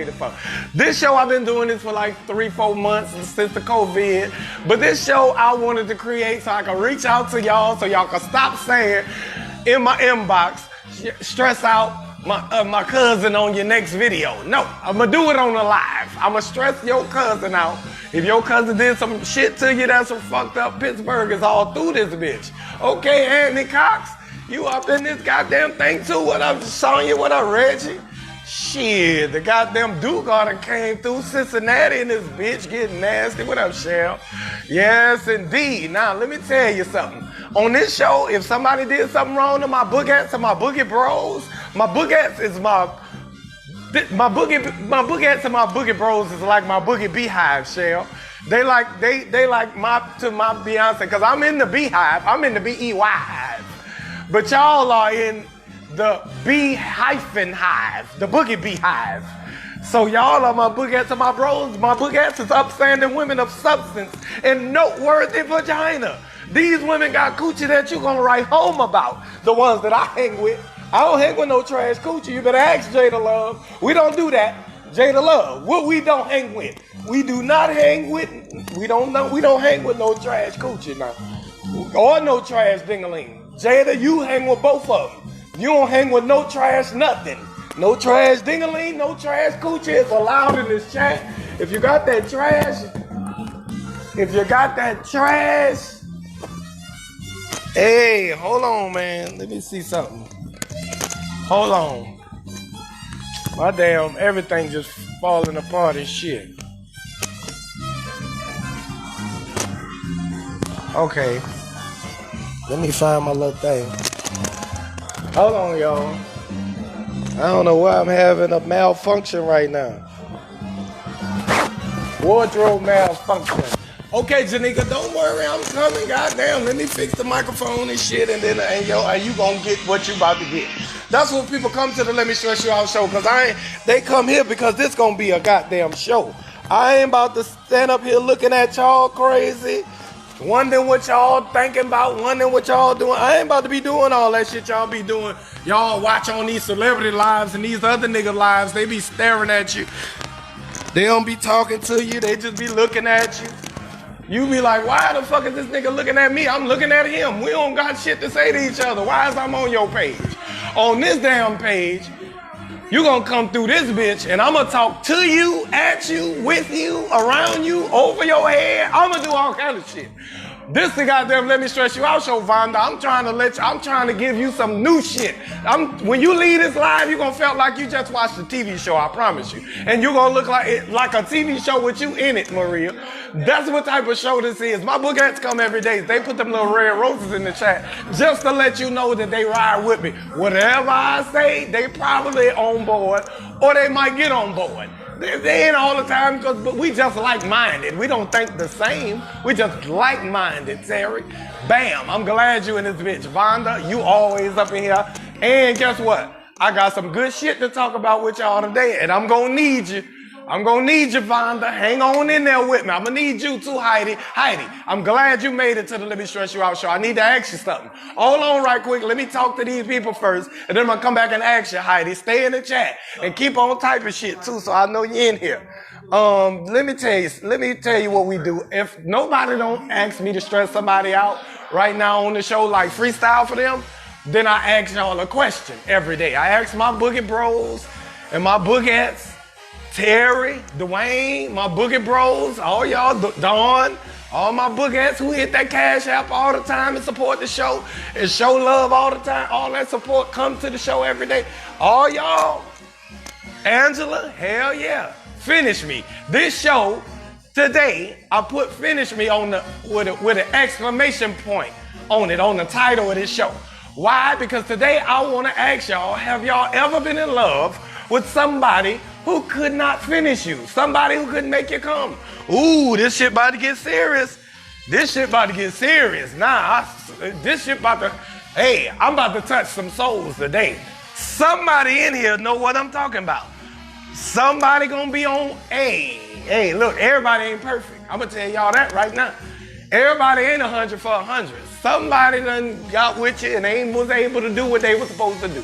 created for. This show, I've been doing this for like 3-4 months since the COVID. But this show, I wanted to create so I can reach out to y'all so y'all can stop saying in my inbox, stress out my cousin on your next video. No, I'm gonna do it on the live. I'm gonna stress your cousin out. If your cousin did some shit to you, that's some fucked up Pittsburgh is all through this bitch. Okay, Anthony Cox, you up in this goddamn thing too? What up, Sonya? What up, Reggie? Shit, the goddamn Duke order came through Cincinnati and this bitch getting nasty. What up, Shell? Yes, indeed. Now, let me tell you something. On this show, if somebody did something wrong to my boogettes and my boogie bros, my boogettes is my boogettes and my boogie bros is like my boogie beehive, Shell. They like my Beyonce, cause I'm in the beehive. I'm in the B-E-Y hive. But y'all are in the B-hive, the boogie beehive. So y'all are my boogettes and my bros. My boogettes is upstanding women of substance and noteworthy vagina. These women got coochie that you gonna write home about. The ones that I hang with. I don't hang with no trash coochie. You better ask Jada Love. We don't do that. Jada Love, what we don't hang with. We do not hang with, we don't hang with no trash coochie now. Or no trash ding-a-ling. Jada, you hang with both of them. You don't hang with no trash nothing. No trash ding-a-ling, no trash coochie is allowed in this chat. If you got that trash, hey, hold on, man. Let me see something. Hold on. My damn, everything just falling apart and shit. Okay. Let me find my little thing. Hold on, y'all. I don't know why I'm having a malfunction right now. Wardrobe malfunction. Okay, Janika, don't worry, I'm coming. Goddamn, let me fix the microphone and shit, and then you gonna get what you about to get. That's what people come to the Let Me Stress You Out show, because they come here because this gonna be a goddamn show. I ain't about to stand up here looking at y'all crazy, wondering what y'all thinking about, wondering what y'all doing. I ain't about to be doing all that shit y'all be doing. Y'all watch on these celebrity lives and these other nigga lives, they be staring at you. They don't be talking to you, they just be looking at you. You be like, why the fuck is this nigga looking at me? I'm looking at him. We don't got shit to say to each other. Why is I'm on your page? On this damn page, you gonna come through this bitch and I'm gonna talk to you, at you, with you, around you, over your head. I'm gonna do all kind of shit. This the goddamn Let Me Stress You Out show, Vonda. I'm trying to give you some new shit. When you leave this live, you're gonna feel like you just watched a TV show, I promise you. And you're gonna look like a TV show with you in it, Maria. That's what type of show this is. My boogettes come every day. They put them little red roses in the chat just to let you know that they ride with me. Whatever I say, they probably on board, or they might get on board. They ain't all the time, but we just like-minded. We don't think the same. We just like-minded, Terry. Bam, I'm glad you in this bitch. Vonda, you always up in here. And guess what? I got some good shit to talk about with y'all today, and I'm gonna need you. I'm gonna need you, Vonda. Hang on in there with me. I'm gonna need you too, Heidi. Heidi, I'm glad you made it to the Let Me Stress You Out show. I need to ask you something. Hold on right quick. Let me talk to these people first, and then I'm gonna come back and ask you, Heidi. Stay in the chat and keep on typing shit too, so I know you're in here. Let me tell you what we do. If nobody don't ask me to stress somebody out right now on the show, like freestyle for them, then I ask y'all a question every day. I ask my boogie bros and my boogettes, Terry, Dwayne, my boogie bros, all y'all, Dawn, all my boogettes who hit that Cash App all the time and support the show and show love all the time. All that support comes to the show every day. All y'all, Angela, hell yeah, finish me. This show today, I put finish me on with an exclamation point on it, on the title of this show. Why? Because today I want to ask y'all, have y'all ever been in love with somebody who could not finish you? Somebody who couldn't make you come? Ooh, this shit about to get serious. This shit about to get serious. This shit about to, hey, I'm about to touch some souls today. Somebody in here know what I'm talking about. Somebody gonna be on, hey, look, everybody ain't perfect. I'm gonna tell y'all that right now. Everybody ain't 100 for 100. Somebody done got with you and was able to do what they were supposed to do.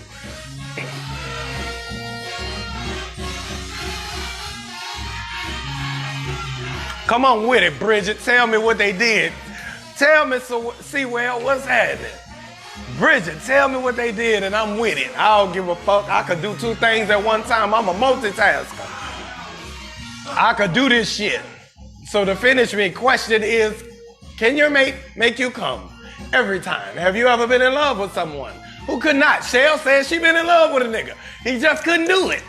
Come on with it, Bridget. Tell me what they did. Tell me, Sewell, what's happening? Bridget, tell me what they did and I'm with it. I don't give a fuck. I could do two things at one time. I'm a multitasker. I could do this shit. So to finish me, question is, can your mate make you come every time? Have you ever been in love with someone who could not? Shell says she been in love with a nigga. He just couldn't do it.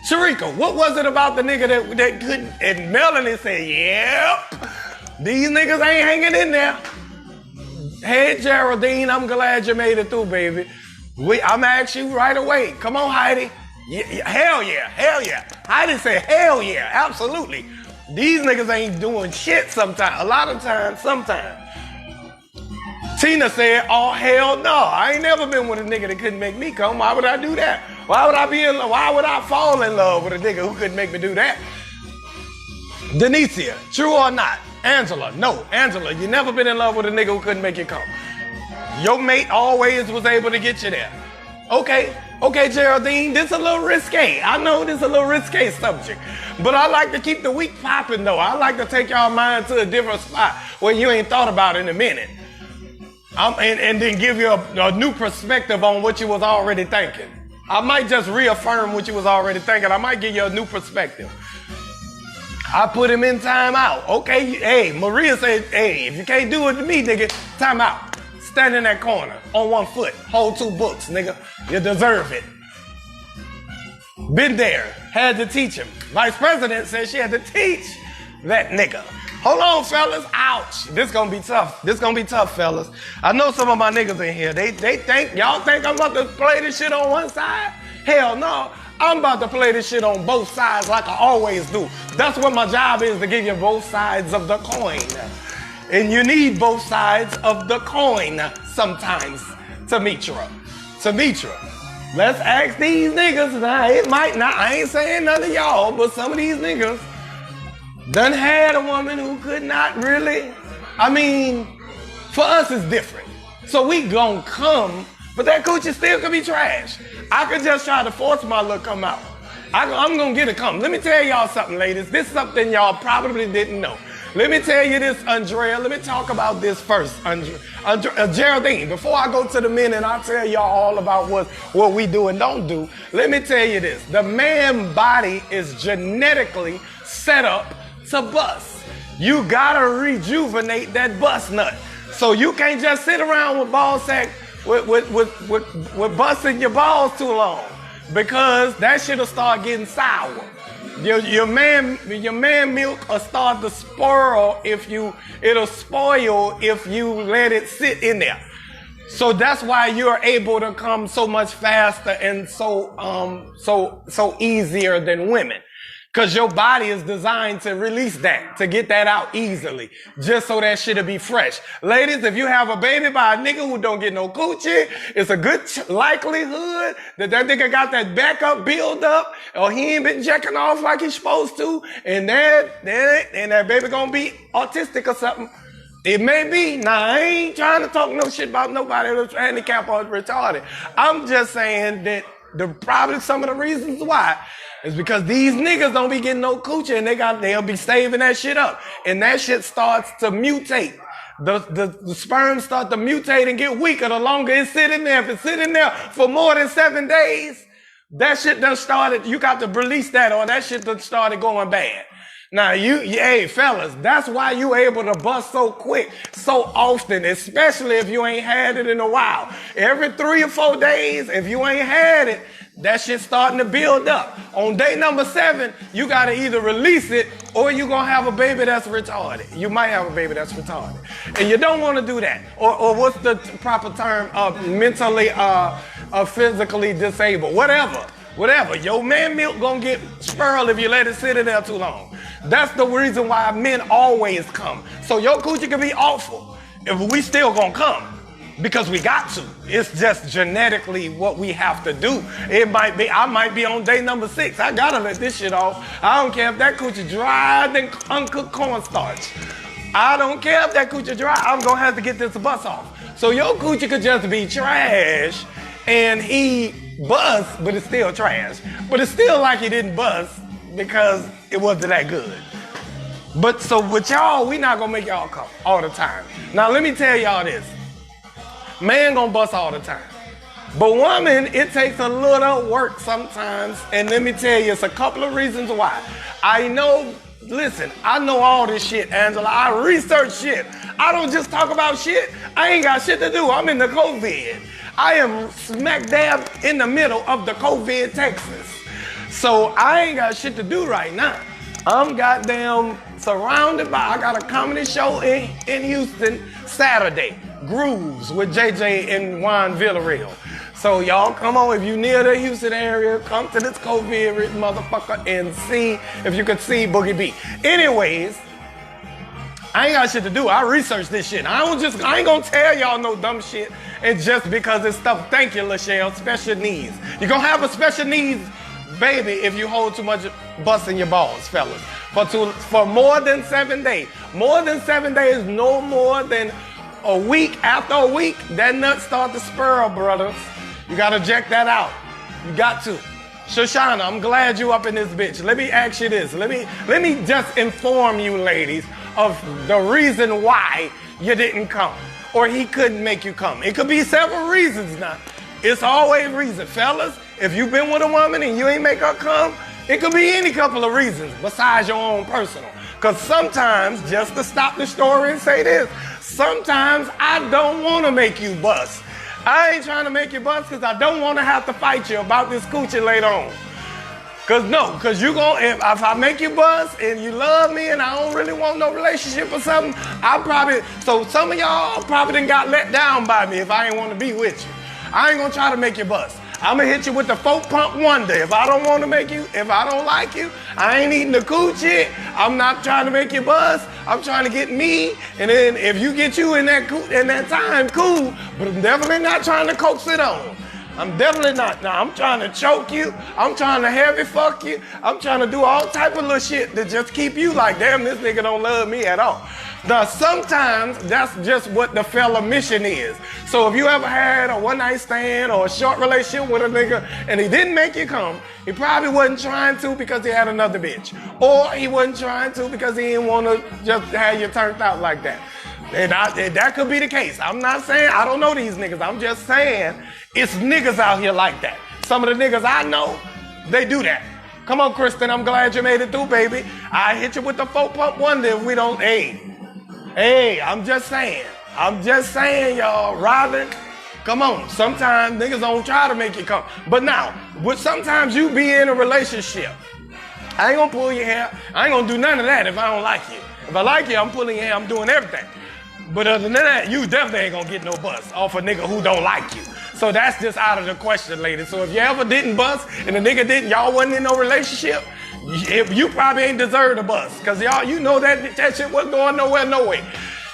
Sharika, what was it about the nigga that couldn't? And Melanie said, yep, these niggas ain't hanging in there. Hey, Geraldine, I'm glad you made it through, baby. I'm asking you right away. Come on, Heidi. Hell yeah, hell yeah. Heidi said, hell yeah, absolutely. These niggas ain't doing shit sometimes. A lot of times, sometimes. Tina said, oh, hell no. I ain't never been with a nigga that couldn't make me come. Why would I do that? Why would I fall in love with a nigga who couldn't make me do that? Denicia, true or not? Angela, no. Angela, you never been in love with a nigga who couldn't make you come. Your mate always was able to get you there. Okay, Geraldine, this is a little risque. I know this is a little risque subject, but I like to keep the week popping though. I like to take y'all mind to a different spot where you ain't thought about in a minute. And then give you a new perspective on what you was already thinking. I might just reaffirm what you was already thinking. I might give you a new perspective. I put him in timeout. Okay, hey, Maria said, hey, if you can't do it to me, nigga, timeout. Stand in that corner on one foot. Hold two books, nigga. You deserve it. Been there. Had to teach him. Vice President said she had to teach that nigga. Hold on, fellas. Ouch. This gonna be tough. This gonna be tough, fellas. I know some of my niggas in here. Y'all think I'm about to play this shit on one side? Hell no. I'm about to play this shit on both sides like I always do. That's what my job is, to give you both sides of the coin. And you need both sides of the coin sometimes, Tamitra. Let's ask these niggas. Now, it might not, I ain't saying none of y'all, but some of these niggas done had a woman who could not really. I mean, for us it's different. So we gon' come, but that coochie still could be trash. I could just try to force my look come out. I'm gonna get it come. Let me tell y'all something, ladies. This is something y'all probably didn't know. Let me tell you this, Andrea. Let me talk about this first, Geraldine. Before I go to the men and I tell y'all all about what we do and don't do, let me tell you this. The man body is genetically set up to bust. You gotta rejuvenate that bust nut. So you can't just sit around with ball sack with busting your balls too long, because that shit'll start getting sour. Your man milk will start to spoil it'll spoil if you let it sit in there. So that's why you're able to come so much faster and so easier than women. Because your body is designed to release that, to get that out easily, just so that shit'll be fresh. Ladies, if you have a baby by a nigga who don't get no coochie, it's a good likelihood that nigga got that backup build up, or he ain't been jacking off like he's supposed to, and that baby gonna be autistic or something. It may be. Now, I ain't trying to talk no shit about nobody that's handicapped or retarded. I'm just saying that probably some of the reasons why is because these niggas don't be getting no coochie, and they'll be saving that shit up. And that shit starts to mutate. The sperm start to mutate and get weaker the longer it's sitting there. If it's sitting there for more than 7 days, that shit done started, you got to release that, or that shit done started going bad. Now, hey, fellas, that's why you able to bust so quick, so often, especially if you ain't had it in a while. Every 3 or 4 days, if you ain't had it, that shit's starting to build up. On day number 7, you got to either release it or you're going to have a baby that's retarded. You might have a baby that's retarded. And you don't want to do that. Or what's the proper term of mentally, physically disabled? Whatever. Your man milk going to get spoiled if you let it sit in there too long. That's the reason why men always come. So your coochie can be awful if we still going to come. Because we got to. It's just genetically what we have to do. I might be on day number 6. I gotta let this shit off. I don't care if that coochie dry than uncooked cornstarch. I don't care if that coochie dry. I'm gonna have to get this bust off. So your coochie could just be trash and he bust, but it's still trash. But it's still like he didn't bust because it wasn't that good. But so with y'all, we not gonna make y'all come all the time. Now let me tell y'all this. Man gonna bust all the time. But woman, it takes a little work sometimes. And let me tell you, it's a couple of reasons why. I know, listen, I know all this shit, Angela. I research shit. I don't just talk about shit. I ain't got shit to do. I'm in the COVID. I am smack dab in the middle of the COVID Texas. So I ain't got shit to do right now. I'm goddamn surrounded by, I got a comedy show in Houston Saturday, Grooves with JJ and Juan Villarreal. So y'all come on, if you near the Houston area, come to this COVID-ridden motherfucker and see if you can see Boogie B. Anyways, I ain't got shit to do. I research this shit. I ain't gonna tell y'all no dumb shit. And just because it's stuff, thank you, Lachelle, special needs. You're gonna have a special needs baby if you hold too much bust in your balls, fellas. For more than 7 days. More than 7 days, no more than a week. After a week, that nut start to spur, brothers. You gotta check that out. You got to. Shoshana, I'm glad you up in this bitch. Let me ask you this. Let me just inform you ladies of the reason why you didn't come. Or he couldn't make you come. It could be several reasons now. It's always reason. Fellas, if you've been with a woman and you ain't make her come, it could be any couple of reasons besides your own personal. Because sometimes, just to stop the story and say this, sometimes I don't want to make you bust. I ain't trying to make you bust because I don't want to have to fight you about this coochie later on. Because you gon' if I make you bust and you love me and I don't really want no relationship or something, so some of y'all probably done got let down by me if I ain't want to be with you. I ain't gonna try to make you bust. I'm gonna hit you with the 4-pump wonder. If I don't want to make you, if I don't like you, I ain't eating the coochie. I'm not trying to make you bust. I'm trying to get me. And then if you get you in that time, cool. But I'm definitely not trying to coax it on. I'm definitely not. Now I'm trying to choke you. I'm trying to heavy fuck you. I'm trying to do all type of little shit to just keep you like, damn, this nigga don't love me at all. Now, sometimes that's just what the fella mission is. So if you ever had a one-night stand or a short relationship with a nigga and he didn't make you come, he probably wasn't trying to because he had another bitch. Or he wasn't trying to because he didn't want to just have you turned out like that. And that could be the case. I'm not saying, I don't know these niggas. I'm just saying it's niggas out here like that. Some of the niggas I know, they do that. Come on, Kristen, I'm glad you made it through, baby. I hit you with the 4-pump wonder if we don't, Hey, I'm just saying, y'all, Robin, come on. Sometimes niggas don't try to make you come. But now, sometimes you be in a relationship. I ain't gonna pull your hair. I ain't gonna do none of that if I don't like you. If I like you, I'm pulling your hair, I'm doing everything. But other than that, you definitely ain't gonna get no bust off a nigga who don't like you. So that's just out of the question, ladies. So if you ever didn't bust and the nigga didn't, y'all wasn't in no relationship, you probably ain't deserved a bust. Because y'all, you know that shit wasn't going nowhere, no way.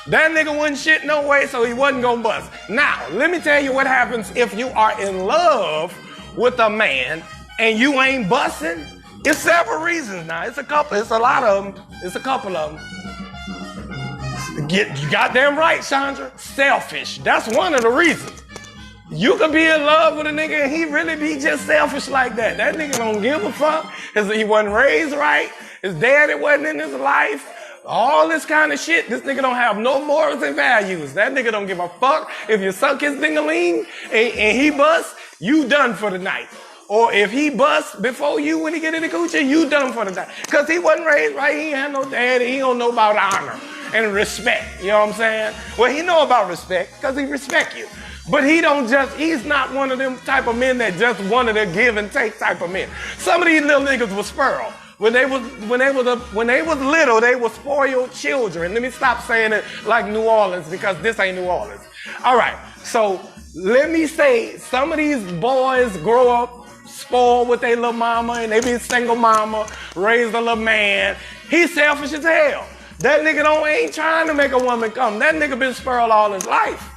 That nigga wasn't shit no way, so he wasn't gonna bust. Now, let me tell you what happens if you are in love with a man and you ain't busting. It's several reasons now. It's a couple of them. You goddamn right, Chandra. Selfish. That's one of the reasons. You could be in love with a nigga and he really be just selfish like that. That nigga don't give a fuck. He wasn't raised right. His daddy wasn't in his life. All this kind of shit. This nigga don't have no morals and values. That nigga don't give a fuck. If you suck his ding-a-ling and he bust, you done for the night. Or if he bust before you when he get in the coochie, you done for the night. Because he wasn't raised right. He ain't had no daddy. He don't know about honor and respect. You know what I'm saying? Well, he know about respect because he respect you. But he's not one of them type of men that just wanted to give and take type of men. Some of these little niggas was sparrow. When they was little, they were spoiled children. Let me stop saying it like New Orleans because this ain't New Orleans. All right, so let me say some of these boys grow up spoiled with their little mama and they be a single mama, raised a little man. He's selfish as hell. That nigga ain't trying to make a woman come. That nigga been spoiled all his life.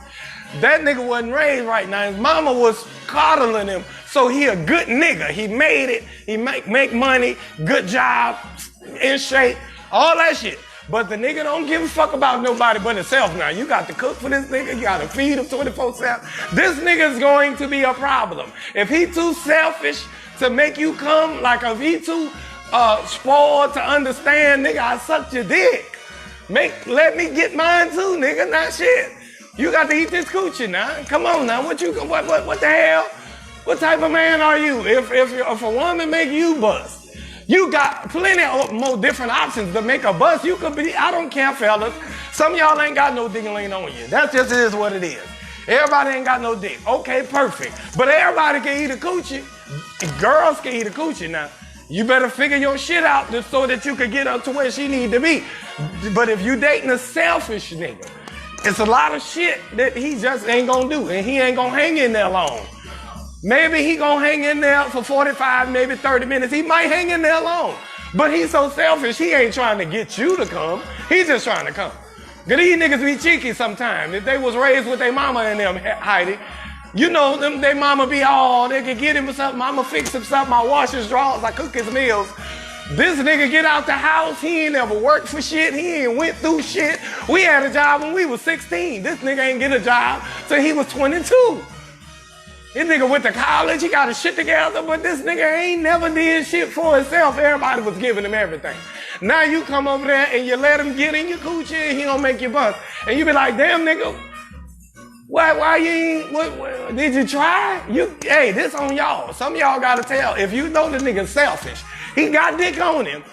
That nigga wasn't raised right now. His mama was coddling him. So he a good nigga. He made it. He make money, good job, in shape, all that shit. But the nigga don't give a fuck about nobody but himself now. You got to cook for this nigga. You got to feed him 24/7. This nigga's going to be a problem. If he too selfish to make you come, like if he too spoiled to understand, nigga, I sucked your dick. Let me get mine too, nigga, not shit. You got to eat this coochie now. Come on now, what the hell? What type of man are you? If a woman make you bust, you got plenty of more different options to make a bust. You could be, I don't care, fellas. Some of y'all ain't got no ding-a-ling on you. That just is what it is. Everybody ain't got no dick. Okay, perfect. But everybody can eat a coochie. Girls can eat a coochie now. You better figure your shit out so that you can get her to where she need to be. But if you dating a selfish nigga, it's a lot of shit that he just ain't gonna do, and he ain't gonna hang in there long. Maybe he gonna hang in there for 45, maybe 30 minutes. He might hang in there long. But he's so selfish, he ain't trying to get you to come. He's just trying to come. Cause these niggas be cheeky sometimes. If they was raised with their mama and them, Heidi, you know, they mama be all, they can get him something, mama fix him something, I wash his drawers, I cook his meals. This nigga get out the house, he ain't never worked for shit, he ain't went through shit. We had a job when we was 16. This nigga ain't get a job till he was 22. This nigga went to college, he got his shit together, but this nigga ain't never did shit for himself. Everybody was giving him everything. Now you come over there and you let him get in your coochie and he don't make you bust. And you be like, damn nigga, why you ain't, did you try? Hey, this on y'all. Some of y'all gotta tell. If you know the nigga selfish, he got dick on him.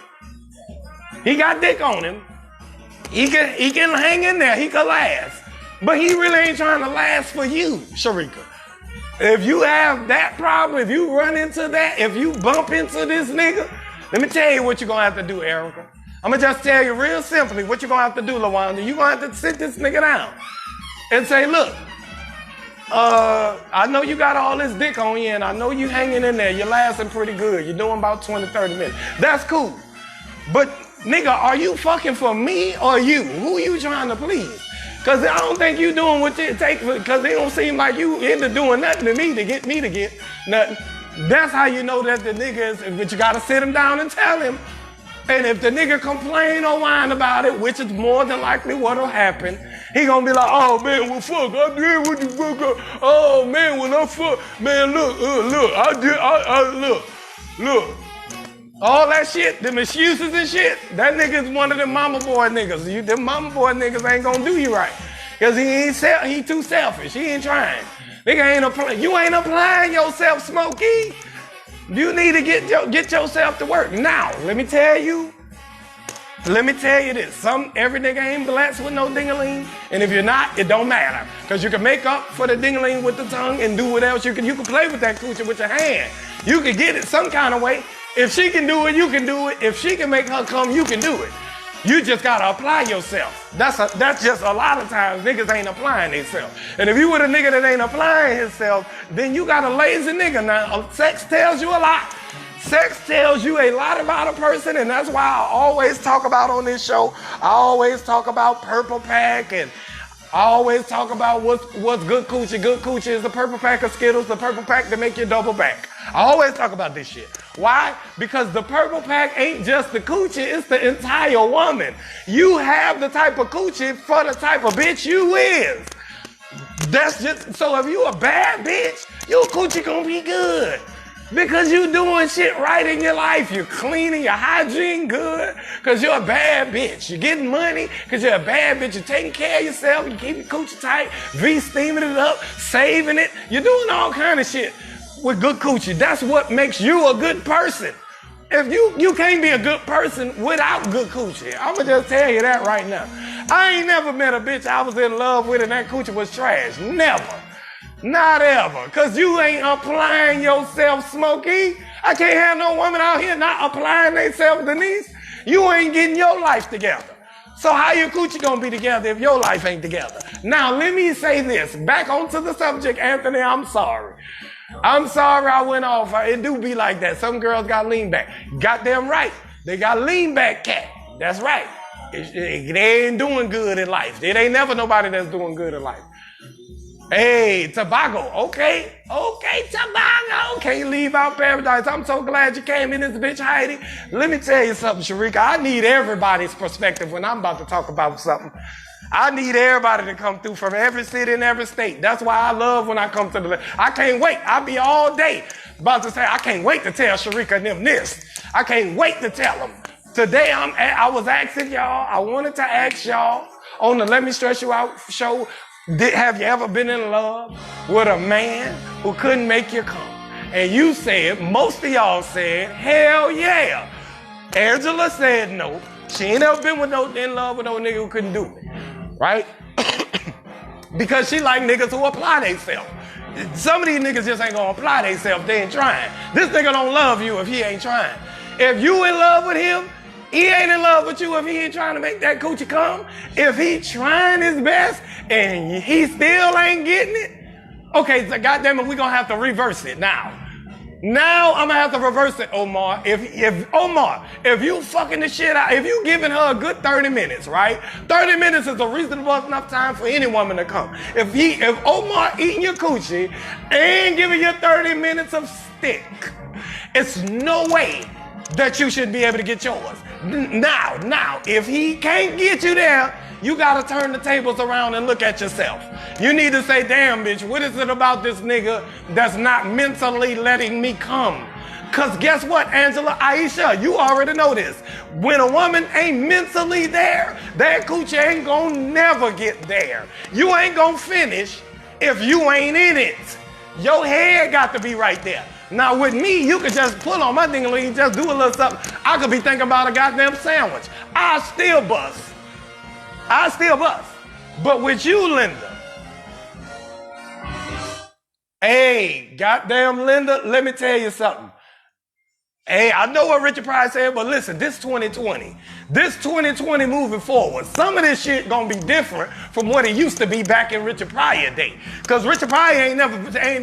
He got dick on him. He can hang in there, he can last. But he really ain't trying to last for you, Sharika. If you have that problem, if you run into that, if you bump into this nigga, let me tell you what you're gonna have to do, Erica. I'm gonna just tell you real simply what you're gonna have to do, LaWanda. You're gonna have to sit this nigga down and say, look, I know you got all this dick on you and I know you hanging in there, you're lasting pretty good. You're doing about 20, 30 minutes. That's cool. But nigga, are you fucking for me or you? Who you trying to please? Cause I don't think you doing what it takes, cause it don't seem like you into doing nothing to me to get nothing. That's how you know that the nigga is, but you gotta sit him down and tell him. And if the nigga complain or whine about it, which is more than likely what'll happen, he gonna be like, oh man, well fuck, I did what the fuck, oh man, when I fuck, man, look, look. All that shit, them excuses and shit, that nigga's one of them mama boy niggas. Them mama boy niggas ain't gonna do you right. Cause he too selfish, he ain't trying. Nigga you ain't applying yourself, Smokey. You need to get yourself to work. Now, let me tell you this. Every nigga ain't blessed with no ding-a-ling. And if you're not, it don't matter. Cause you can make up for the ding-a-ling with the tongue and do what else you can. You can play with that coochie with your hand. You can get it some kind of way. If she can do it, you can do it. If she can make her come, you can do it. You just gotta apply yourself. That's just a lot of times niggas ain't applying themselves. And if you with a nigga that ain't applying himself, then you got a lazy nigga. Now, sex tells you a lot. Sex tells you a lot about a person, and that's why I always talk about on this show, I always talk about Purple Pack, and I always talk about what's good coochie. Good coochie is the purple pack of Skittles, the purple pack that make you double back. I always talk about this shit. Why? Because the purple pack ain't just the coochie, it's the entire woman. You have the type of coochie for the type of bitch you is. That's just, so if you a bad bitch, your coochie gonna be good. Because you doing shit right in your life. You're cleaning, your hygiene good, because you're a bad bitch. You're getting money because you're a bad bitch. You're taking care of yourself. You keep your coochie tight, V-steaming it up, saving it. You're doing all kind of shit with good coochie. That's what makes you a good person. If you can't be a good person without good coochie. I'm going to just tell you that right now. I ain't never met a bitch I was in love with and that coochie was trash. Never. Not ever. Because you ain't applying yourself, Smokey. I can't have no woman out here not applying themselves, Denise. You ain't getting your life together. So how your coochie gonna be together if your life ain't together? Now, let me say this. Back onto the subject, Anthony, I'm sorry. I'm sorry I went off. It do be like that. Some girls got lean back. Goddamn right. They got lean back cat. That's right. They ain't doing good in life. It ain't never nobody that's doing good in life. Hey, Tobago. Okay, Tobago. Can't leave out paradise. I'm so glad you came in this bitch, Heidi. Let me tell you something, Sharika. I need everybody's perspective when I'm about to talk about something. I need everybody to come through from every city and every state. That's why I love when I come to I can't wait. I'll be all day About to say, I can't wait to tell Sharika and them this. I can't wait to tell them. Today, I was asking y'all, I wanted to ask y'all on the Let Me Stress You Out show, have you ever been in love with a man who couldn't make you come? And you said, most of y'all said, hell yeah. Angela said no. She ain't never been in love with no nigga who couldn't do it, right? Because she like niggas who apply themselves. Some of these niggas just ain't gonna apply themselves, they ain't trying. This nigga don't love you if he ain't trying. If you in love with him, he ain't in love with you if he ain't trying to make that coochie come. If he trying his best and he still ain't getting it, okay, so goddamn it, we gonna have to reverse it now. Now I'm gonna have to reverse it, Omar. If you fucking the shit out, if you giving her a good 30 minutes, right? 30 minutes is a reasonable enough time for any woman to come. If Omar eating your coochie and giving you 30 minutes of stick, it's no way that you should be able to get yours. Now, if he can't get you there, you gotta turn the tables around and look at yourself. You need to say, damn, bitch, what is it about this nigga that's not mentally letting me come? Cause guess what, Angela, Aisha, you already know this. When a woman ain't mentally there, that coochie ain't gonna never get there. You ain't gonna finish if you ain't in it. Your head got to be right there. Now with me, you could just pull on my ding-a-ling, just do a little something. I could be thinking about a goddamn sandwich. I still bust. But with you, Linda, hey, goddamn Linda, let me tell you something. Hey, I know what Richard Pryor said, but listen, this 2020. This 2020 moving forward, some of this shit gonna be different from what it used to be back in Richard Pryor day. Cause Richard Pryor ain't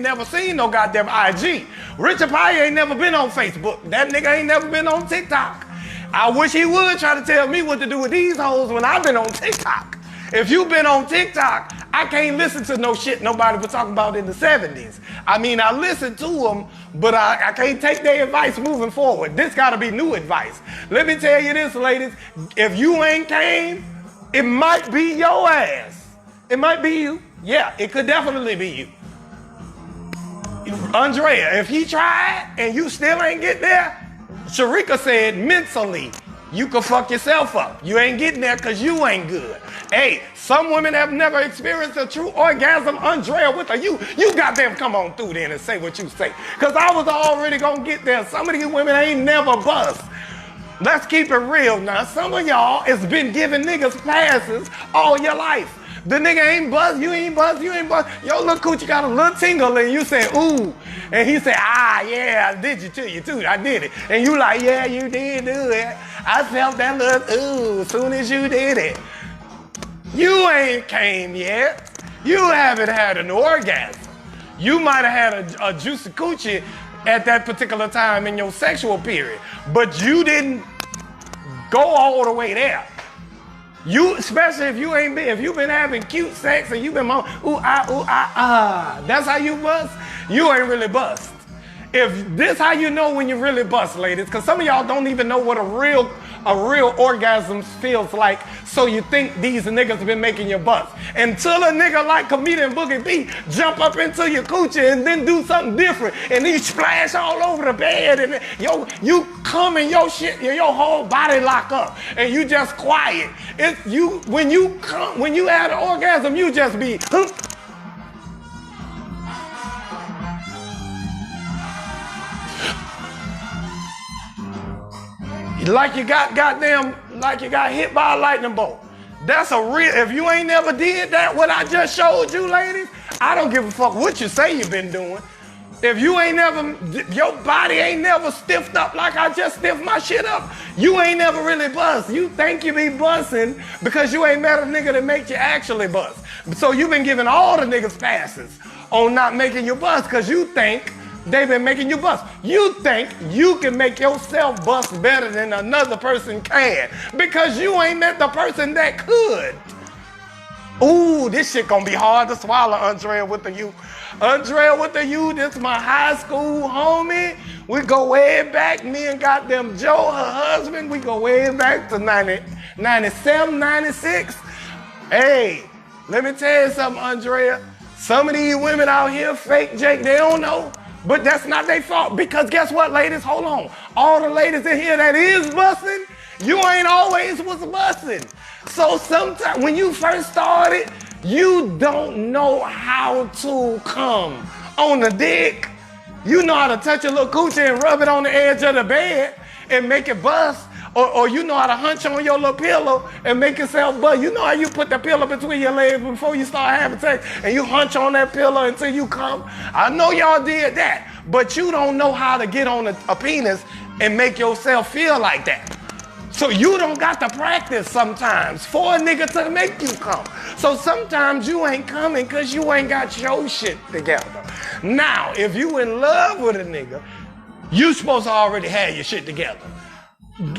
never seen no goddamn IG. Richard Pryor ain't never been on Facebook. That nigga ain't never been on TikTok. I wish he would try to tell me what to do with these hoes when I've been on TikTok. If you've been on TikTok, I can't listen to no shit nobody was talking about in the 70s. I mean, I listen to them, but I can't take their advice moving forward. This gotta be new advice. Let me tell you this, ladies. If you ain't came, it might be your ass. It might be you. Yeah, it could definitely be you. Andrea, if he tried and you still ain't get there, Sharika said mentally, you can fuck yourself up. You ain't getting there because you ain't good. Hey, some women have never experienced a true orgasm, Andrea, with a you. You goddamn come on through there and say what you say. Because I was already going to get there. Some of these women ain't never bust. Let's keep it real now. Some of y'all has been giving niggas passes all your life. The nigga ain't buzz, you ain't buzz, you ain't buzz. Your little coochie got a little tingle and you say, ooh. And he say, yeah, I did you too, I did it. And you like, yeah, you did do it. I felt that little ooh as soon as you did it. You ain't came yet. You haven't had an orgasm. You might have had a juicy coochie at that particular time in your sexual period, but you didn't go all the way there. You, especially if you've been having cute sex and you've been ooh ah, that's how you bust, you ain't really bust. If this how you know when you really bust, ladies, because some of y'all don't even know what a real orgasm feels like, so you think these niggas have been making you bust. Until a nigga like comedian Boogie B jump up into your coochie and then do something different, and he splash all over the bed, and you come and your shit, your whole body lock up, and you just quiet. When you had an orgasm, you just be, huh? Like you got hit by a lightning bolt. That's a real, if you ain't never did that, what I just showed you, ladies, I don't give a fuck what you say you've been doing. If you ain't never, your body ain't never stiffed up like I just stiffed my shit up, you ain't never really bust. You think you be busting because you ain't met a nigga that make you actually bust. So you've been giving all the niggas passes on not making you bust because you think they've been making you bust. You think you can make yourself bust better than another person can because you ain't met the person that could. Ooh, this shit gonna be hard to swallow, Andrea with the U. Andrea with the U, this my high school homie. We go way back, me and goddamn Joe, her husband, we go way back to 97, 96. Hey, let me tell you something, Andrea. Some of these women out here, fake Jake, they don't know. But that's not their fault, because guess what, ladies? Hold on. All the ladies in here that is busting, you ain't always was busting. So sometimes when you first started, you don't know how to come on the dick. You know how to touch a little coochie and rub it on the edge of the bed and make it bust. Or you know how to hunch on your little pillow and make yourself bust. You know how you put the pillow between your legs before you start having sex and you hunch on that pillow until you come. I know y'all did that, but you don't know how to get on a penis and make yourself feel like that. So you don't got to practice sometimes for a nigga to make you come. So sometimes you ain't coming because you ain't got your shit together. Now, if you in love with a nigga, you supposed to already have your shit together.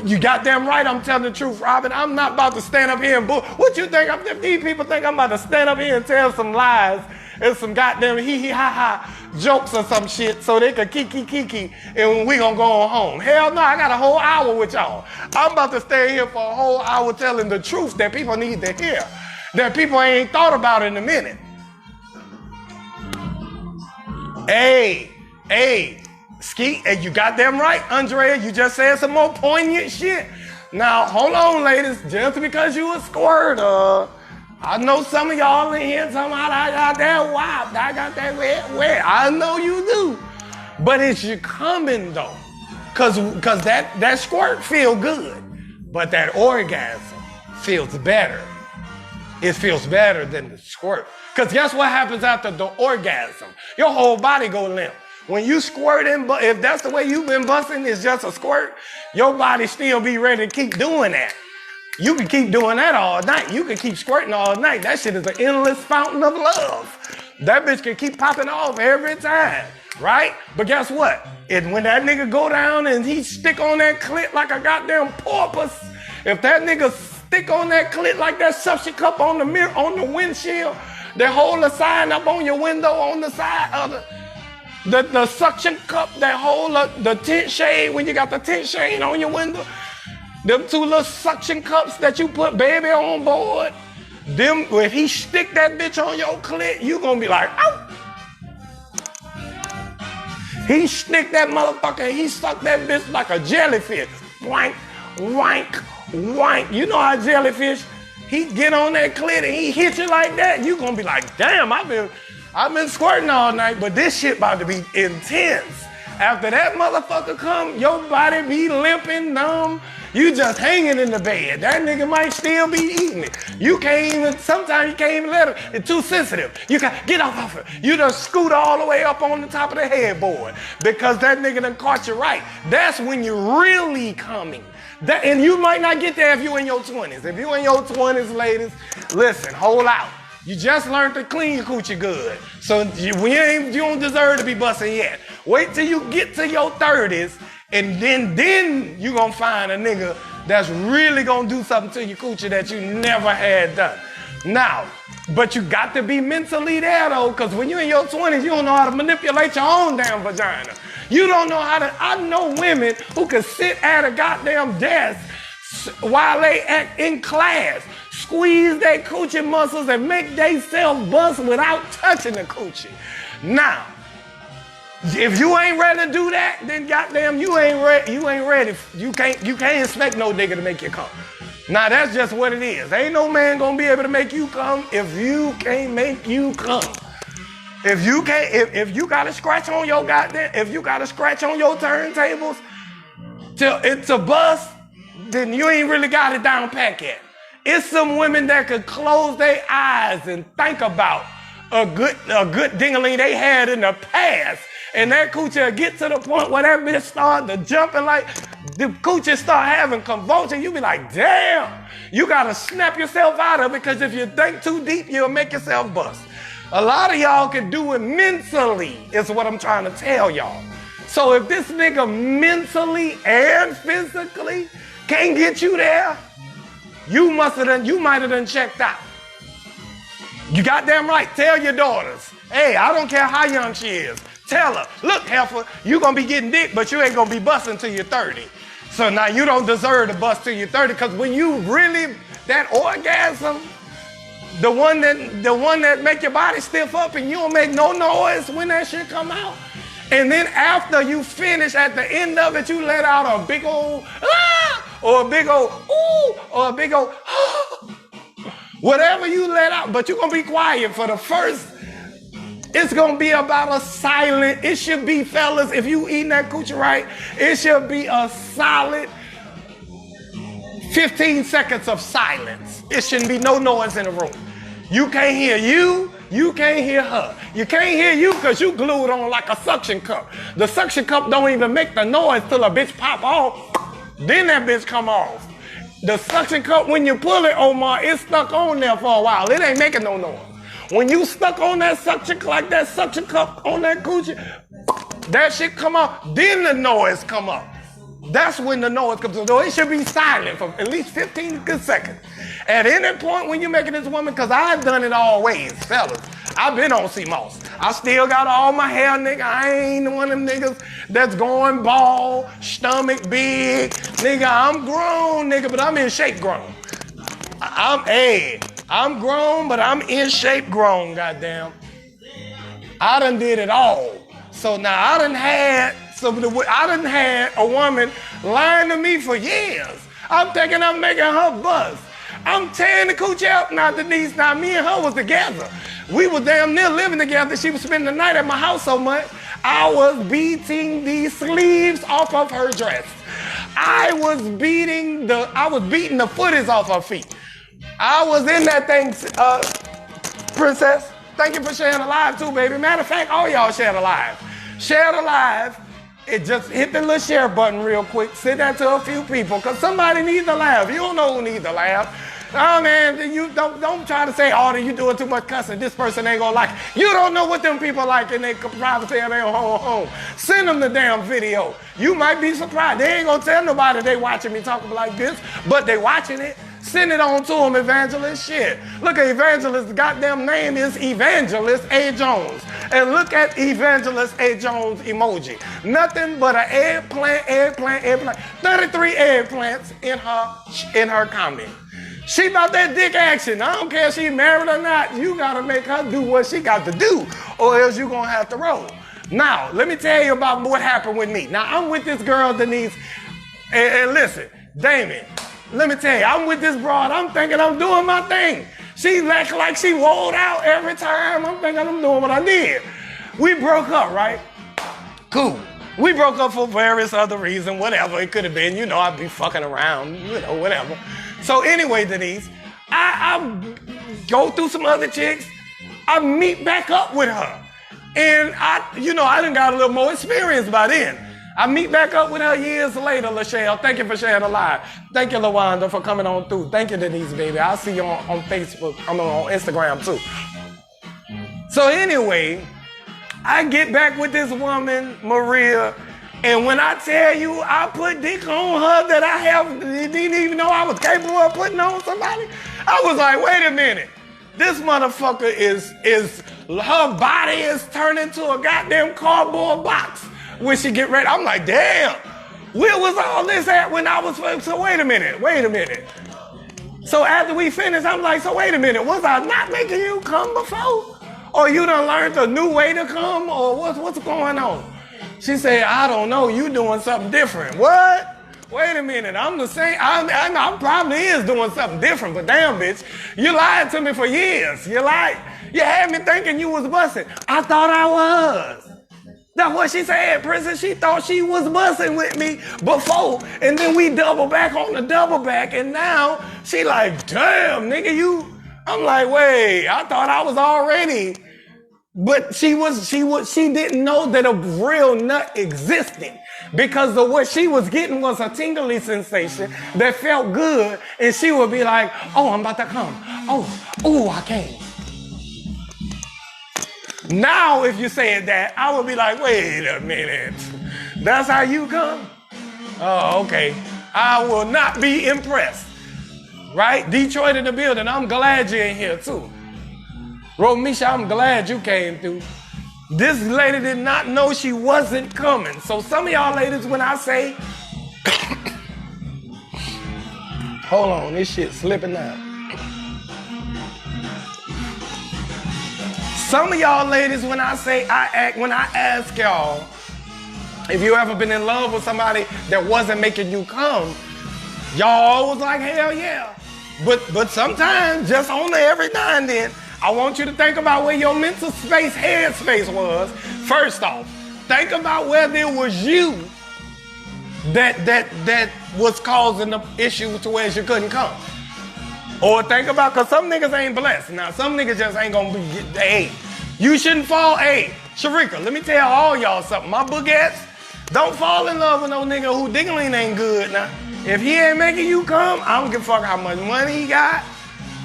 You goddamn right, I'm telling the truth, Robin. I'm not about to stand up here and what you think? These people think I'm about to stand up here and tell some lies and some goddamn hee-hee-ha-ha jokes or some shit so they can kiki and we gonna go on home. Hell no, I got a whole hour with y'all. I'm about to stay here for a whole hour telling the truth that people need to hear, that people ain't thought about in a minute. Hey, Skeet, and you got them right, Andrea. You just said some more poignant shit. Now, hold on, ladies. Just because you a squirter, I know some of y'all in here talking about I got that wop, I got that wet. I know you do. But it's you coming, though. Because that squirt feel good. But that orgasm feels better. It feels better than the squirt. Because guess what happens after the orgasm? Your whole body go limp. When you squirting, but if that's the way you've been busting, it's just a squirt, your body still be ready to keep doing that. You can keep doing that all night. You can keep squirting all night. That shit is an endless fountain of love. That bitch can keep popping off every time, right? But guess what? When that nigga go down and he stick on that clit like a goddamn porpoise, if that nigga stick on that clit like that suction cup on the mirror, on the windshield, they hold a sign up on your window on the side of the suction cup that hold the tint shade when you got the tint shade on your window. Them two little suction cups that you put baby on board. Them, if he stick that bitch on your clit, you gonna be like, ow. He stick that motherfucker, he suck that bitch like a jellyfish. Wank, wank, wank. You know how jellyfish, he get on that clit and he hit you like that. You gonna be like, damn, I've been squirting all night, but this shit about to be intense. After that motherfucker come, your body be limping, numb. You just hanging in the bed. That nigga might still be eating it. You can't even, sometimes you can't even let it. It's too sensitive. You can't, get off of it. You done scoot all the way up on the top of the headboard because that nigga done caught you right. That's when you're really coming. And you might not get there if you in your 20s. If you in your 20s, ladies, listen, hold out. You just learned to clean your coochie good. So you don't deserve to be busting yet. Wait till you get to your 30s, and then you gonna find a nigga that's really gonna do something to your coochie that you never had done. Now, but you got to be mentally there though, because when you're in your 20s, you don't know how to manipulate your own damn vagina. You don't know how to, I know women who can sit at a goddamn desk while they act in class, squeeze their coochie muscles and make themselves bust without touching the coochie. Now, if you ain't ready to do that, then goddamn you ain't ready. You can't expect no nigga to make you come. Now that's just what it is. Ain't no man gonna be able to make you come if you can't make you come. If you got a scratch on your goddamn, if you got a scratch on your turntables to bust, then you ain't really got it down pat yet. It's some women that could close their eyes and think about a good ding-a-ling they had in the past, and that coochie will get to the point where that bitch start to jumping like the coochie start having convulsions. You be like, damn, you gotta snap yourself out of it, because if you think too deep, you'll make yourself bust. A lot of y'all can do it mentally, is what I'm trying to tell y'all. So if this nigga mentally and physically can't get you there, you might have done checked out. You goddamn right. Tell your daughters, hey, I don't care how young she is. Tell her, look, heifer, you gonna be getting dick, but you ain't gonna be busting till you're 30. So now you don't deserve to bust till you're 30, because when you really, that orgasm, the one that make your body stiff up and you don't make no noise when that shit come out, And then after you finish, at the end of it, you let out a big old ah, or a big old ooh, or a big old ah. Whatever you let out, but you're gonna be quiet for the first. It's gonna be about a silent. It should be, fellas, if you eating that coochie right, it should be a solid 15 seconds of silence. It shouldn't be no noise in the room. You can't hear you. You can't hear her. You can't hear you because you glued on like a suction cup. The suction cup don't even make the noise till a bitch pop off. Then that bitch come off. The suction cup, when you pull it, Omar, it's stuck on there for a while. It ain't making no noise. When you stuck on that suction, like that suction cup on that coochie, that shit come up, then the noise come up. That's when the noise comes up. So it should be silent for at least 15 good seconds. At any point when you're making this woman, because I've done it all ways, fellas. I've been on CMOS. I still got all my hair, nigga. I ain't one of them niggas that's going bald, stomach big. Nigga, I'm grown, nigga, but I'm in shape grown. I'm grown, but I'm in shape grown, goddamn. I done did it all. So now I done had a woman lying to me for years. I'm thinking I'm making her bust. I'm tearing the coochie out. Now Denise, now me and her was together. We was damn near living together. She was spending the night at my house so much. I was beating the sleeves off of her dress. I was beating the footies off her feet. I was in that thing, Princess. Thank you for sharing a live too, baby. Matter of fact, all y'all shared a live. Shared a live. It just hit the little share button real quick. Send that to a few people, because somebody needs a laugh. You don't know who needs a laugh. Oh man, you don't try to say, oh, you doing too much cussing. This person ain't gonna like it. You don't know what them people like in their privacy and their home. Send them the damn video. You might be surprised. They ain't gonna tell nobody they watching me talking like this, but they watching it. Send it on to them, Evangelist. Shit. Look at Evangelist. The goddamn name is Evangelist A. Jones. And look at Evangelist A. Jones emoji. Nothing but an eggplant. 33 eggplants in her comment. She about that dick action. I don't care if she married or not. You gotta make her do what she got to do, or else you gonna have to roll. Now, let me tell you about what happened with me. Now, I'm with this girl, Denise, and listen, Damon, let me tell you, I'm with this broad. I'm thinking I'm doing my thing. She act like she rolled out every time. I'm thinking I'm doing what I did. We broke up, right? Cool. We broke up for various other reasons, whatever it could have been. You know, I'd be fucking around, you know, whatever. So anyway, Denise, I go through some other chicks. I meet back up with her. And I done got a little more experience by then. I meet back up with her years later, Lachelle. Thank you for sharing the live. Thank you, LaWanda, for coming on through. Thank you, Denise, baby. I'll see you on Facebook. I'm on Instagram, too. So anyway, I get back with this woman, Maria, and when I tell you I put dick on her that I didn't even know I was capable of putting on somebody, I was like, wait a minute. This motherfucker her body is turned into a goddamn cardboard box when she get ready. I'm like, damn, where was all this at when I was, so wait a minute. So after we finished, I'm like, so wait a minute, was I not making you come before? Or you done learned a new way to come? Or what's going on? She said, I don't know, you doing something different. What? Wait a minute, I'm the same. I probably is doing something different, but damn, bitch, you lied to me for years. You had me thinking you was busting. I thought I was. That's what she said, Princess. She thought she was busting with me before, and then we double back on the double back, and now she like, damn, nigga, you. I'm like, wait, I thought I was already. But she didn't know that a real nut existed, because of what she was getting was a tingly sensation that felt good, and she would be like, oh, I'm about to come. Oh, I came. Now, if you said that, I would be like, wait a minute. That's how you come? Oh, okay. I will not be impressed. Right? Detroit in the building. I'm glad you're in here, too. Romisha, I'm glad you came through. This lady did not know she wasn't coming. So some of y'all ladies, when I say, hold on, this shit slipping out. Some of y'all ladies, when I say when I ask y'all, If you ever been in love with somebody that wasn't making you come, y'all was like, hell yeah. But sometimes, just only every now and then, I want you to think about where your mental space, head space was. First off, think about where there was you that was causing the issue to where you couldn't come. Or think about, because some niggas ain't blessed. Now, some niggas just ain't gonna be, hey, you shouldn't fall, hey, Sharika, let me tell all y'all something. My boogettes, don't fall in love with no nigga who diggling ain't good now. If he ain't making you come, I don't give a fuck how much money he got.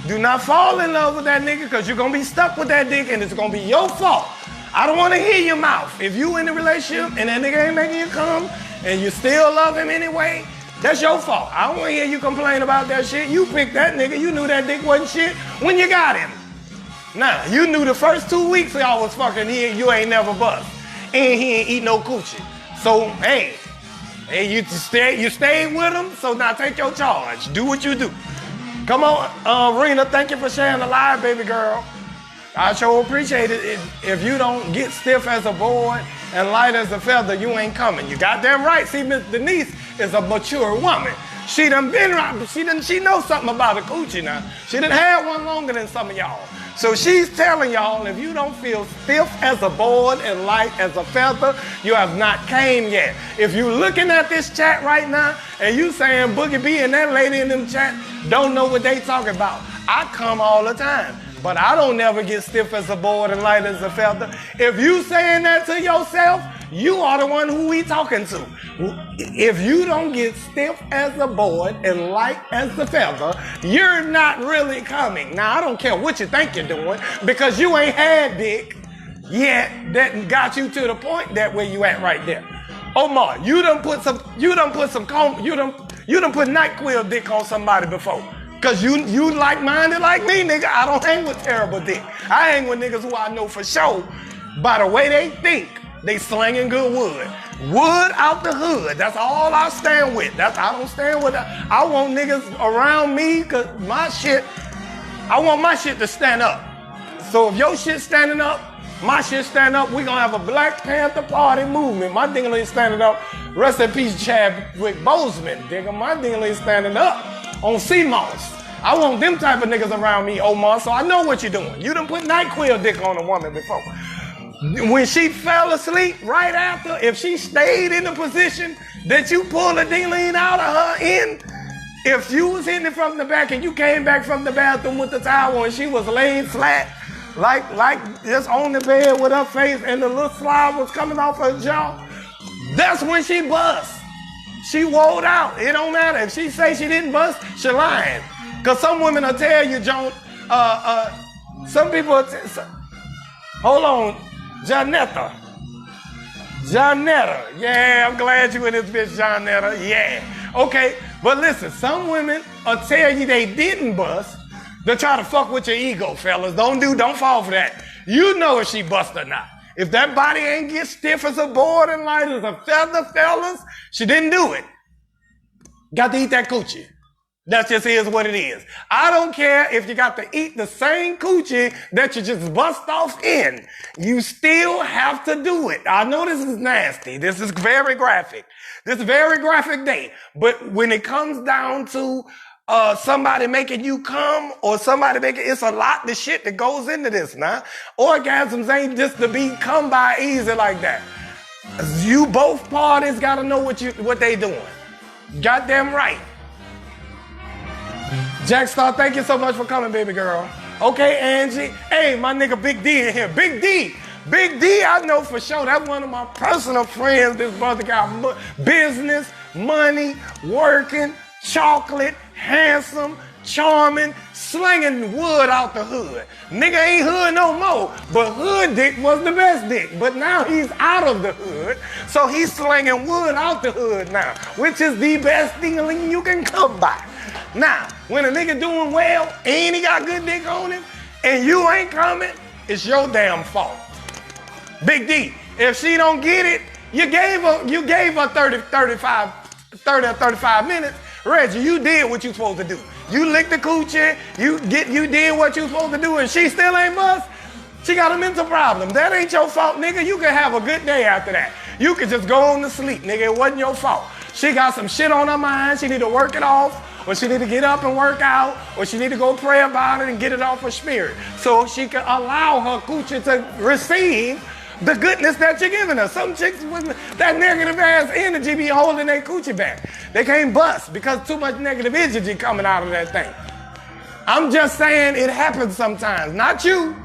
Do not fall in love with that nigga, because you're gonna be stuck with that dick and it's gonna be your fault. I don't wanna hear your mouth. If you in a relationship and that nigga ain't making you come and you still love him anyway, that's your fault. I don't wanna hear you complain about that shit. You picked that nigga, you knew that dick wasn't shit when you got him. Nah, you knew the first 2 weeks y'all was fucking here, you ain't never bust. And he ain't eat no coochie. So, hey, you stayed with him, so now take your charge. Do what you do. Come on, Rena, thank you for sharing the live, baby girl. I sure appreciate it. If you don't get stiff as a board and light as a feather, you ain't coming. You goddamn right. See, Miss Denise is a mature woman. She done been around, she knows something about a coochie now. She done had one longer than some of y'all. So she's telling y'all, if you don't feel stiff as a board and light as a feather, you have not came yet. If you looking at this chat right now and you saying Boogie B and that lady in them chat don't know what they talking about, I come all the time, but I don't never get stiff as a board and light as a feather. If you saying that to yourself, you are the one who we talking to. If you don't get stiff as a board and light as a feather, you're not really coming. Now, I don't care what you think you're doing, because you ain't had dick yet that got you to the point that where you at right there. Omar, you done put NyQuil dick on somebody before. Cause you like-minded like me, nigga. I don't hang with terrible dick. I hang with niggas who I know for sure, by the way they think, they slinging good wood. Wood out the hood. That's all I stand with. I don't stand with that. I want niggas around me, cause I want my shit to stand up. So if your shit standing up, my shit stand up, we gonna have a Black Panther Party movement. My dingling standing up. Rest in peace, Chadwick Boseman. Nigga, my dingling standing up on CMOS. I want them type of niggas around me, Omar, so I know what you're doing. You done put NyQuil dick on a woman before. When she fell asleep right after, if she stayed in the position that you pulled a dingling out of her in, if you was hitting it from the back and you came back from the bathroom with the towel and she was laying flat, like just on the bed with her face and the little slob was coming off her jaw, that's when she bust. She wore out. It don't matter. If she say she didn't bust, she lying. Because some women will tell you, John, some people will hold on, Janetta. Yeah, I'm glad you in this bitch, Janetta. Yeah. Okay, but listen, some women will tell you they didn't bust. They'll try to fuck with your ego, fellas. Don't fall for that. You know if she bust or not. If that body ain't get stiff as a board and light as a feather, fellas, she didn't do it. Got to eat that coochie. That just is what it is. I don't care if you got to eat the same coochie that you just bust off in. You still have to do it. I know this is nasty. This is very graphic. This is a very graphic day. But when it comes down to somebody making you come or somebody it's a lot of shit that goes into this now. Orgasms ain't just to be come by easy like that. You both parties got to know what they doing. Goddamn right. Jackstar, thank you so much for coming, baby girl. Okay, Angie. Hey, my nigga Big D in here. Big D, I know for sure. That's one of my personal friends. This brother got business, money, working, chocolate, handsome, charming, slinging wood out the hood. Nigga ain't hood no more, but hood dick was the best dick. But now he's out of the hood, so he's slinging wood out the hood now, which is the best thing you can come by. Now, when a nigga doing well and he got good dick on him and you ain't coming, it's your damn fault. Big D, if she don't get it, you gave her 30 or 35 minutes. Reggie, you did what you supposed to do. You licked the coochie, you did what you supposed to do, and she still ain't bust. She got a mental problem. That ain't your fault, nigga. You can have a good day after that. You could just go on to sleep, nigga. It wasn't your fault. She got some shit on her mind. She need to work it off, or she need to get up and work out, or she need to go pray about it and get it off her spirit, so she can allow her coochie to receive the goodness that you're giving her. Some chicks with that negative ass energy be holding their coochie back. They can't bust because too much negative energy coming out of that thing. I'm just saying it happens sometimes. Not you,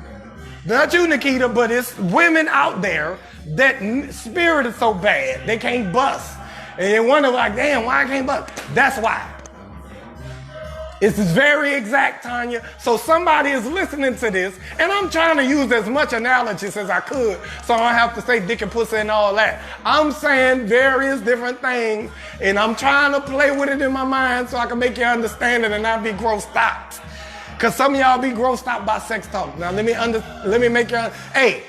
Nikita, but it's women out there that spirit is so bad they can't bust. And they wonder like, damn, why I can't bust? That's why. It's very exact, Tanya. So somebody is listening to this, and I'm trying to use as much analogies as I could, so I don't have to say dick and pussy and all that. I'm saying various different things, and I'm trying to play with it in my mind so I can make you understand it and not be grossed out. Because some of y'all be grossed out by sex talk. Now let me make you, hey,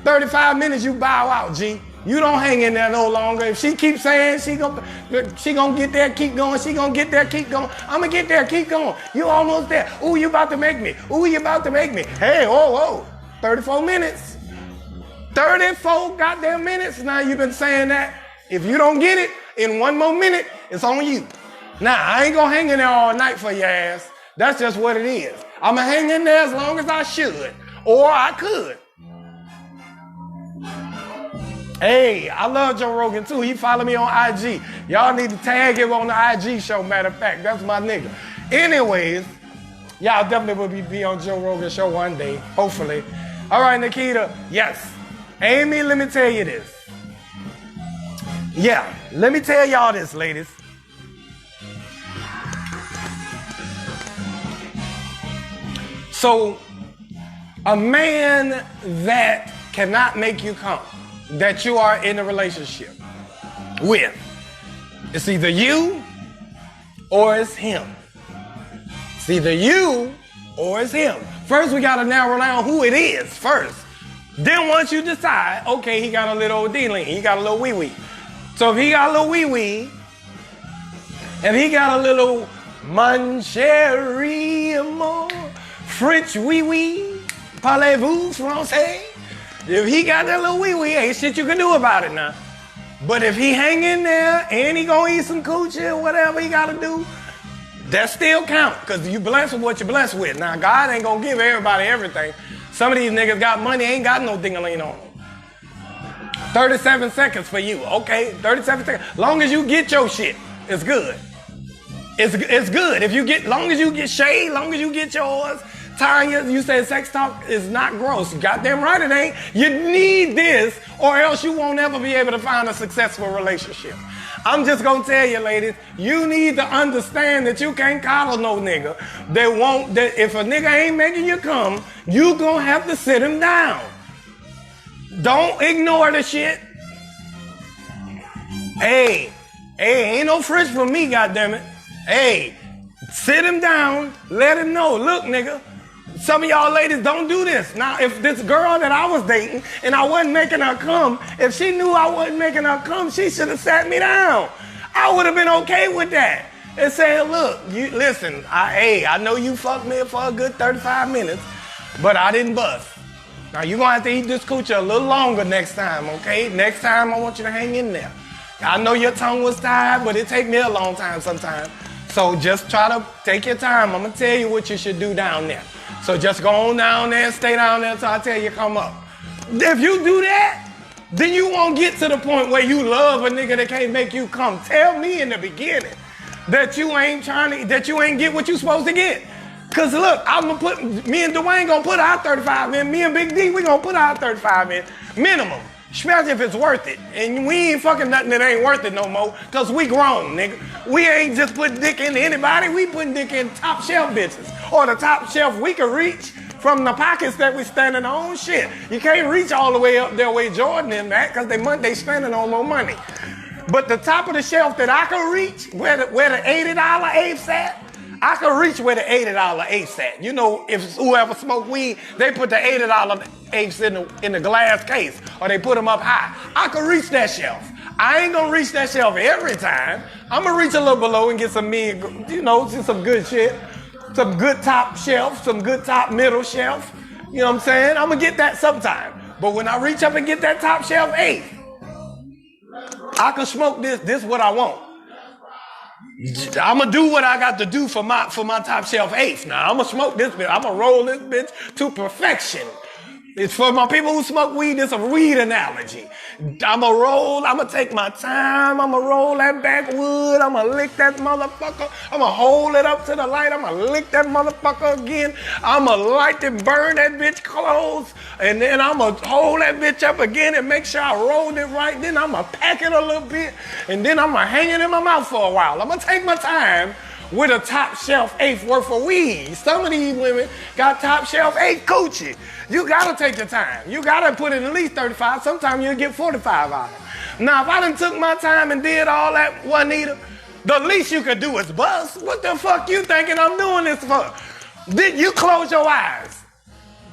35 minutes you bow out, G. You don't hang in there no longer. If she keeps saying she gonna get there, keep going. She gonna get there, keep going. I'm gonna get there, keep going. You almost there. Ooh, you about to make me. Ooh, you about to make me. Hey, whoa. 34 minutes. 34 goddamn minutes. Now you've been saying that. If you don't get it in one more minute, it's on you. Now, I ain't gonna hang in there all night for your ass. That's just what it is. I'm gonna hang in there as long as I should, or I could. Hey, I love Joe Rogan too. He follow me on IG. Y'all need to tag him on the IG show, matter of fact. That's my nigga. Anyways, y'all definitely will be on Joe Rogan show one day, hopefully. All right, Nikita, yes. Amy, let me tell you this. Yeah, let me tell y'all this, ladies. So, a man that cannot make you come, that you are in a relationship with, it's either you or it's him. It's either you or it's him. First, we gotta narrow down who it is first. Then once you decide, okay, he got a little D-ling, he got a little wee-wee. So if he got a little wee-wee, and he got a little mon chéri amour, French wee-wee, parlez-vous français? If he got that little wee-wee, ain't shit you can do about it now. But if he hang in there and he gonna eat some coochie or whatever he gotta do, that still count, because you blessed with what you're blessed with. Now, God ain't gonna give everybody everything. Some of these niggas got money, ain't got no ding-a-ling on them. 37 seconds for you, okay? 37 seconds. Long as you get your shit, it's good. It's good. If you get, long as you get shade, long as you get yours. Tanya, you said sex talk is not gross. Goddamn right it ain't. You need this, or else you won't ever be able to find a successful relationship. I'm just gonna tell you, ladies, you need to understand that you can't coddle no nigga. That if a nigga ain't making you come, you gonna have to sit him down. Don't ignore the shit. Hey, ain't no French for me, goddammit. Hey, sit him down, let him know. Look, nigga, some of y'all ladies don't do this. Now, if this girl that I was dating and I wasn't making her come, if she knew I wasn't making her come, she should have sat me down. I would have been okay with that. And said, look, you listen, I know you fucked me for a good 35 minutes, but I didn't bust. Now, you're going to have to eat this coochie a little longer next time, okay? Next time, I want you to hang in there. I know your tongue was tired, but it take me a long time sometimes. So just try to take your time. I'm going to tell you what you should do down there. So just go on down there and stay down there until I tell you come up. If you do that, then you won't get to the point where you love a nigga that can't make you come. Tell me in the beginning that you ain't get what you supposed to get. Cause look, me and Dwayne gonna put our 35 in. Me and Big D, we gonna put our 35 in. Minimum. Especially if it's worth it. And we ain't fucking nothing that ain't worth it no more. Cause we grown, nigga. We ain't just putting dick into anybody. We putting dick in top shelf bitches. Or the top shelf we can reach from the pockets that we standing on. Shit. You can't reach all the way up there where Jordan in that, cause they standing on more money. But the top of the shelf that I can reach, where the $80 apes at, I can reach where the $80 apes at. You know, if whoever smoke weed, they put the $80 apes in the glass case, or they put them up high. I can reach that shelf. I ain't gonna reach that shelf every time. I'm gonna reach a little below and get some some good shit. Some good top shelf, some good top middle shelf. You know what I'm saying? I'm gonna get that sometime. But when I reach up and get that top shelf ape, I can smoke this. This is what I want. I'm gonna do what I got to do for my top shelf eighth. Now I'm gonna smoke this bitch. I'm gonna roll this bitch to perfection. It's for my people who smoke weed. It's a weed analogy. I'm gonna roll. I'm gonna take my time. I'm gonna roll that backwood. I'm gonna lick that motherfucker. I'm gonna hold it up to the light. I'm gonna lick that motherfucker again. I'm gonna light and burn that bitch close, and then I'm gonna hold that bitch up again and make sure I rolled it right. Then I'm gonna pack it a little bit, and then I'm gonna hang it in my mouth for a while. I'm gonna take my time with a top shelf eighth worth of weed. Some of these women got top shelf eighth coochie. You gotta take the time. You gotta put in at least 35. Sometimes you'll get 45 out of it. Now, if I done took my time and did all that, Juanita, the least you could do is bust. What the fuck you thinking I'm doing this for? Did you close your eyes?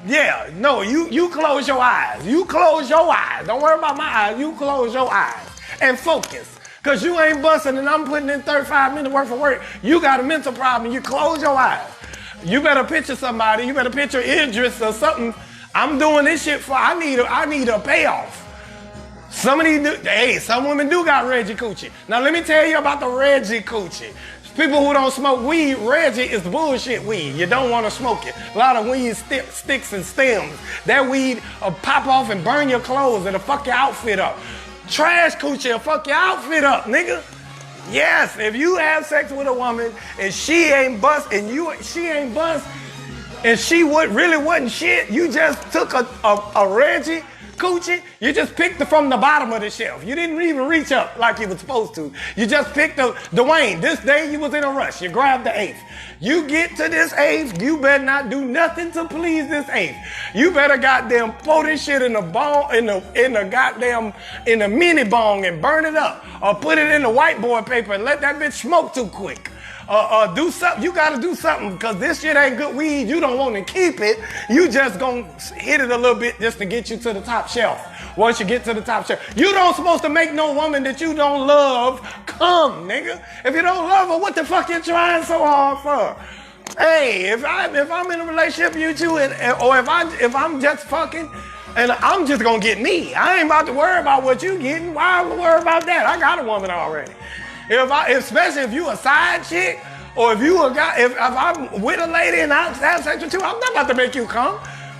Yeah, no, you close your eyes. You close your eyes. Don't worry about my eyes. You close your eyes and focus. Because you ain't busting and I'm putting in 35 minutes worth of work. You got a mental problem. You close your eyes. You better picture somebody. You better picture Idris or something. I'm doing this shit for, I need a payoff. Some women do got Reggie Coochie. Now let me tell you about the Reggie Coochie. People who don't smoke weed, Reggie is bullshit weed. You don't want to smoke it. A lot of weed sticks and stems. That weed will pop off and burn your clothes. It'll fuck your outfit up. Trash coochie will fuck your outfit up, nigga. Yes, if you have sex with a woman and she ain't bust and she really wasn't shit, you just took a Reggie coochie, you just picked it from the bottom of the shelf. You didn't even reach up like you were supposed to. You just picked Dwayne. This day you was in a rush. You grabbed the eighth. You get to this eighth, you better not do nothing to please this eighth. You better goddamn pour this shit in the bong, in the mini bong and burn it up. Or put it in the whiteboard paper and let that bitch smoke too quick. Do something. You gotta do something because this shit ain't good weed. You don't want to keep it. You just gonna hit it a little bit just to get you to the top shelf. Once you get to the top shelf, you don't supposed to make no woman that you don't love come, nigga. If you don't love her, what the fuck you trying so hard for? Hey, if I'm in a relationship with you, or if I'm just fucking, and I'm just gonna get me. I ain't about to worry about what you getting. Why am I worry about that? I got a woman already. Especially if you a side chick, or if you a guy, if I'm with a lady and I have sex with you, I'm not about to make you come.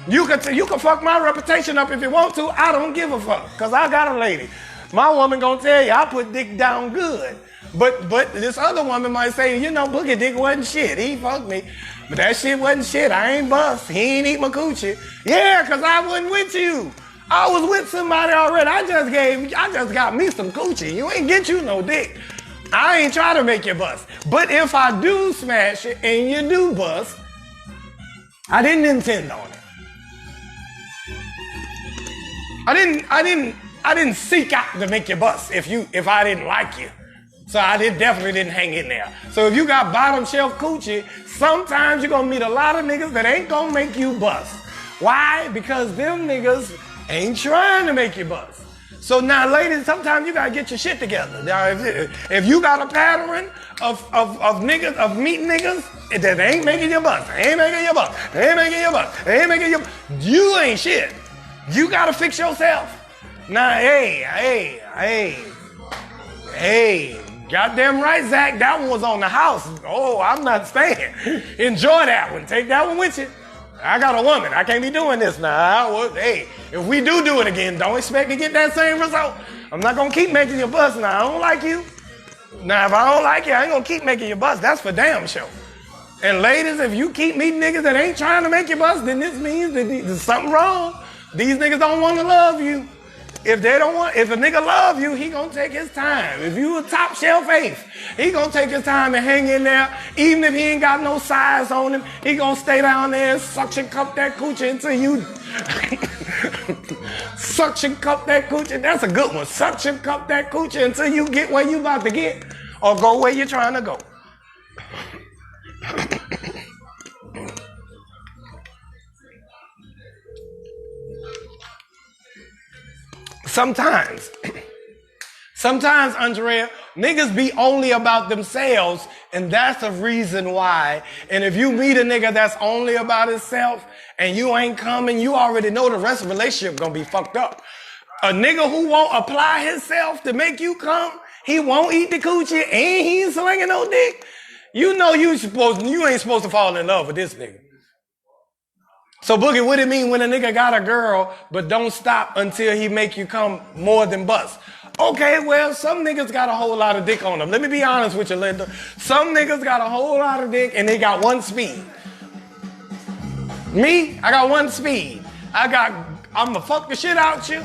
You can fuck my reputation up if you want to. I don't give a fuck, cause I got a lady. My woman gonna tell you I put dick down good. But this other woman might say, you know, Boogie Dick wasn't shit. He fucked me. But that shit wasn't shit. I ain't bust. He ain't eat my coochie. Yeah, cause I wasn't with you. I was with somebody already. I just got me some coochie. You ain't get you no dick. I ain't trying to make you bust. But if I do smash it and you do bust, I didn't intend on it. I didn't seek out to make you bust if I didn't like you. So I definitely didn't hang in there. So if you got bottom shelf coochie, sometimes you're gonna meet a lot of niggas that ain't gonna make you bust. Why? Because them niggas ain't trying to make you bust. So now, ladies, sometimes you gotta get your shit together. Now, if you got a pattern of niggas, of meeting niggas that ain't making you bust, you ain't shit. You gotta fix yourself. Now, hey, goddamn right, Zach, that one was on the house. Oh, I'm not staying. Enjoy that one. Take that one with you. I got a woman. I can't be doing this now. Hey, if we do it again, don't expect to get that same result. I'm not gonna keep making you bust now. I don't like you. Now, if I don't like you, I ain't gonna keep making you bust. That's for damn sure. And ladies, if you keep meeting niggas that ain't trying to make you bust, then this means that there's something wrong. These niggas don't want to love you. If a nigga love you, he gonna take his time. If you a top shelf eighth, he gonna take his time and hang in there. Even if he ain't got no size on him, he gonna stay down there and suction cup that coochie until you suction cup that coochie. That's a good one. Suction cup that coochie until you get where you about to get, or go where you're trying to go. Sometimes, Andrea, niggas be only about themselves, and that's the reason why. And if you meet a nigga that's only about himself, and you ain't coming, you already know the rest of the relationship gonna be fucked up. A nigga who won't apply himself to make you come, he won't eat the coochie, and he ain't slinging no dick. You know you ain't supposed to fall in love with this nigga. So Boogie, what it mean when a nigga got a girl, but don't stop until he make you come more than bust? Okay, well, some niggas got a whole lot of dick on them. Let me be honest with you, Linda. Some niggas got a whole lot of dick, and they got one speed. Me, I got one speed. I'ma fuck the shit out you,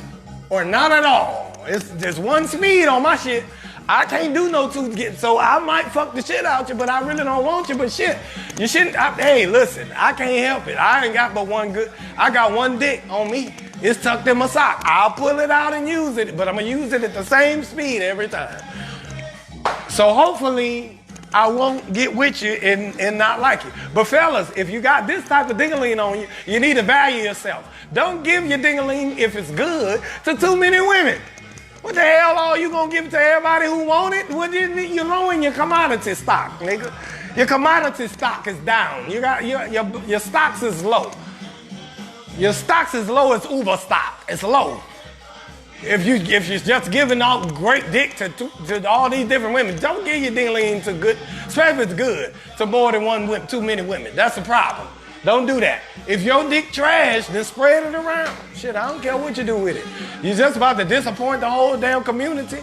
or not at all. It's just one speed on my shit. I can't do no two get, so I might fuck the shit out you, but I really don't want you. But shit, you shouldn't. Hey, listen, I can't help it. I ain't got but one good. I got one dick on me. It's tucked in my sock. I'll pull it out and use it, but I'm gonna use it at the same speed every time. So hopefully I won't get with you and not like you. But fellas, if you got this type of ding-a-ling on you, you need to value yourself. Don't give your ding-a-ling, if it's good, to too many women. What the hell are you gonna give it to everybody who want it? What you're lowering your commodity stock, nigga. Your commodity stock is down. You got your stocks is low. Your stocks is low as Uber stock. It's low. If you're just giving out great dick to all these different women, don't give your ding-a-ling to good, especially if it's good, to more than too many women. That's the problem. Don't do that. If your dick trash, then spread it around. Shit, I don't care what you do with it. You're just about to disappoint the whole damn community.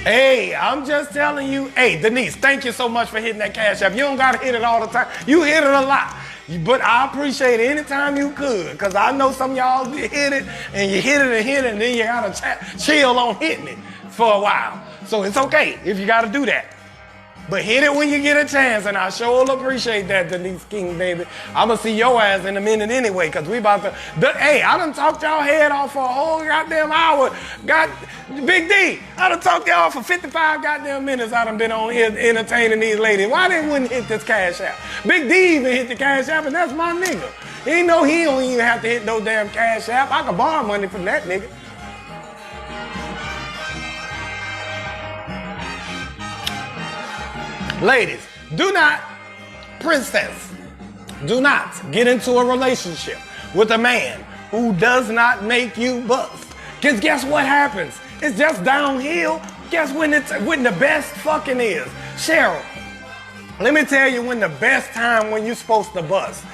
Hey, I'm just telling you. Hey, Denise, thank you so much for hitting that cash app. You don't got to hit it all the time. You hit it a lot. But I appreciate it anytime you could, because I know some of y'all hit it, and you hit it, and then you got to chill on hitting it for a while. So it's okay if you got to do that. But hit it when you get a chance, and I sure will appreciate that, Denise King, baby. I'm going to see your ass in a minute anyway, because we about to... Hey, I done talked y'all head off for a whole goddamn hour. Big D, I done talked y'all for 55 goddamn minutes. I done been on here entertaining these ladies. Why they wouldn't hit this cash app? Big D even hit the cash app, and that's my nigga. He know he don't even have to hit no damn cash app. I can borrow money from that nigga. Ladies, do not get into a relationship with a man who does not make you bust. Because guess what happens? It's just downhill. Guess when the best fucking is? Cheryl, let me tell you when the best time when you're supposed to bust.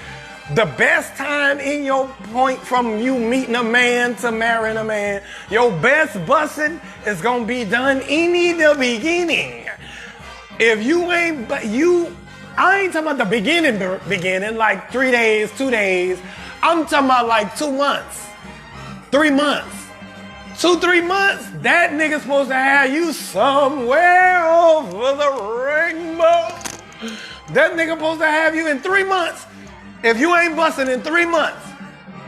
The best time in your point from you meeting a man to marrying a man, your best busting is going to be done in the beginning. If you ain't, I ain't talking about the beginning, like 3 days, 2 days. I'm talking about like 2 months, 3 months, 2-3 months. That nigga's supposed to have you somewhere over the rainbow. That nigga supposed to have you in 3 months. If you ain't busting in 3 months,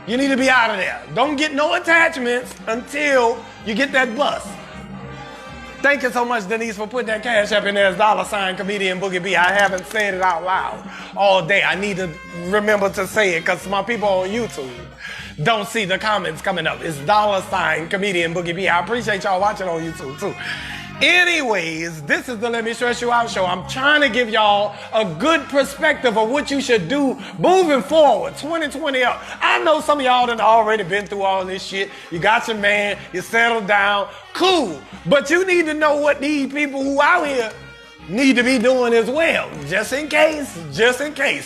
you need to be out of there. Don't get no attachments until you get that bust. Thank you so much, Denise, for putting that cash up in there as $ comedian Boogie B. I haven't said it out loud all day. I need to remember to say it because my people on YouTube don't see the comments coming up. It's $ comedian Boogie B. I appreciate y'all watching on YouTube too. Anyways, this is the Let Me Stress You Out show. I'm trying to give y'all a good perspective of what you should do moving forward, 2020 up. I know some of y'all done already been through all this shit. You got your man, you settled down, cool. But you need to know what these people who out here need to be doing as well. Just in case.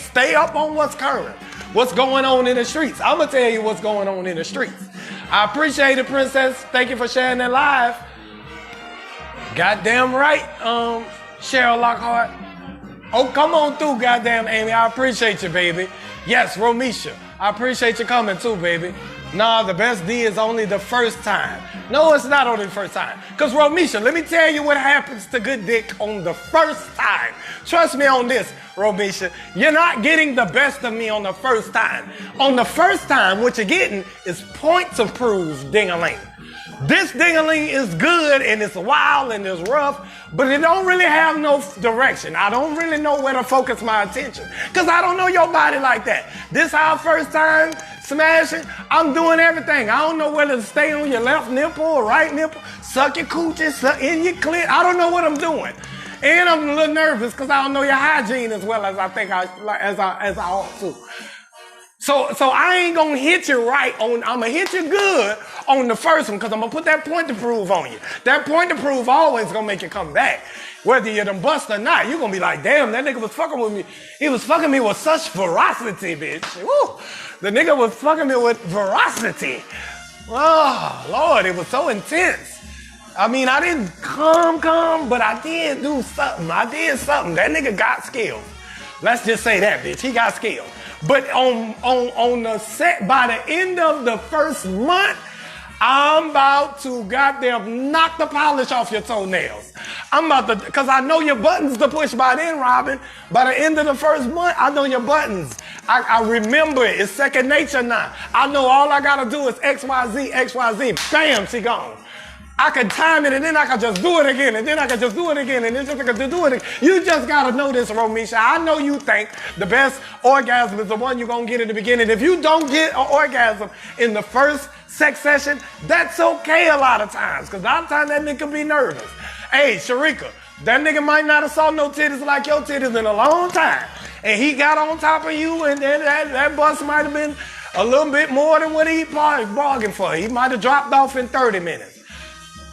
Stay up on what's current, what's going on in the streets. I'm going to tell you what's going on in the streets. I appreciate it, Princess. Thank you for sharing that live. Goddamn right, Cheryl Lockhart. Oh, come on through, goddamn Amy. I appreciate you, baby. Yes, Romisha. I appreciate you coming too, baby. Nah, the best D is only the first time. No, it's not only the first time. Because Romisha, let me tell you what happens to good dick on the first time. Trust me on this, Romisha. You're not getting the best of me on the first time. On the first time, what you're getting is points of proof, ding-a-ling. This ding-a-ling is good and it's wild and it's rough, but it don't really have no direction. I don't really know where to focus my attention because I don't know your body like that. This our first time smashing. I'm doing everything. I don't know whether to stay on your left nipple or right nipple, suck your coochie, suck in your clit. I don't know what I'm doing. And I'm a little nervous because I don't know your hygiene as well as I think as I ought to. So I ain't gonna hit you right on, I'm gonna hit you good on the first one, because I'm gonna put that point to prove on you. That point to prove always gonna make you come back. Whether you done bust or not, you gonna be like, damn, that nigga was fucking with me. He was fucking me with such ferocity, bitch. Woo. The nigga was fucking me with ferocity. Oh, Lord, it was so intense. I mean, I didn't come, but I did do something. I did something. That nigga got skills. Let's just say that, bitch. He got skills. But on the set, by the end of the first month, I'm about to goddamn knock the polish off your toenails. I'm about to, because I know your buttons to push by then, Robin. By the end of the first month, I know your buttons. I remember it. It's second nature now. I know all I got to do is XYZ, XYZ. Bam, she gone. I can time it, and then I can just do it again, and then I can just do it again, and then I can do it again. You just got to know this, Romisha. I know you think the best orgasm is the one you're going to get in the beginning. If you don't get an orgasm in the first sex session, that's okay a lot of times, because a lot of times that nigga be nervous. Hey, Sharika, that nigga might not have saw no titties like your titties in a long time, and he got on top of you, and then that bust might have been a little bit more than what he bargained for. He might have dropped off in 30 minutes.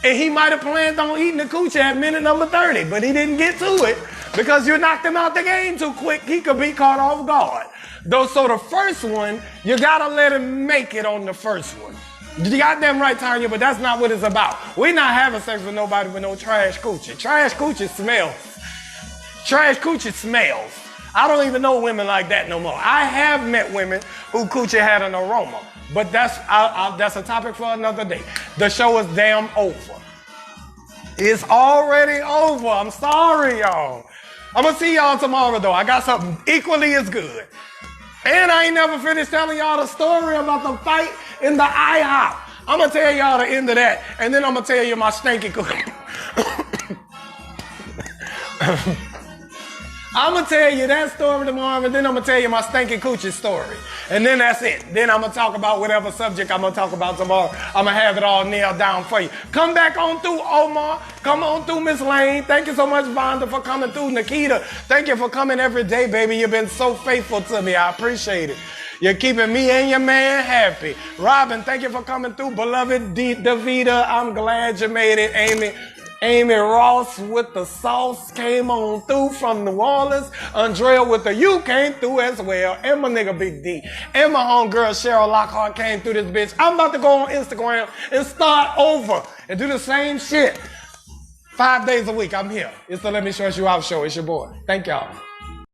And he might have planned on eating the coochie at minute number 30, but he didn't get to it because you knocked him out the game too quick. He could be caught off guard. So the first one, you gotta let him make it on the first one. You goddamn right, Tanya, but that's not what it's about. We're not having sex with nobody with no trash coochie. Trash coochie smells. Trash coochie smells. I don't even know women like that no more. I have met women who coochie had an aroma. But that's a topic for another day. The show is damn over. It's already over. I'm sorry, y'all. I'm going to see y'all tomorrow, though. I got something equally as good. And I ain't never finished telling y'all the story about the fight in the IHOP. I'm going to tell y'all the end of that. And then I'm going to tell you my stinky cookie. I'm going to tell you that story tomorrow, and then I'm going to tell you my stinky coochie story. And then that's it. Then I'm going to talk about whatever subject I'm going to talk about tomorrow. I'm going to have it all nailed down for you. Come back on through, Omar. Come on through, Miss Lane. Thank you so much, Vonda, for coming through. Nikita, thank you for coming every day, baby. You've been so faithful to me. I appreciate it. You're keeping me and your man happy. Robin, thank you for coming through. Beloved Davida, I'm glad you made it. Amy Ross with the sauce came on through from New Orleans. Andrea with the you came through as well. And my nigga Big D. And my homegirl Cheryl Lockhart came through this bitch. I'm about to go on Instagram and start over and do the same shit. 5 days a week, I'm here. It's the Let Me Stress You Out show. It's your boy. Thank y'all.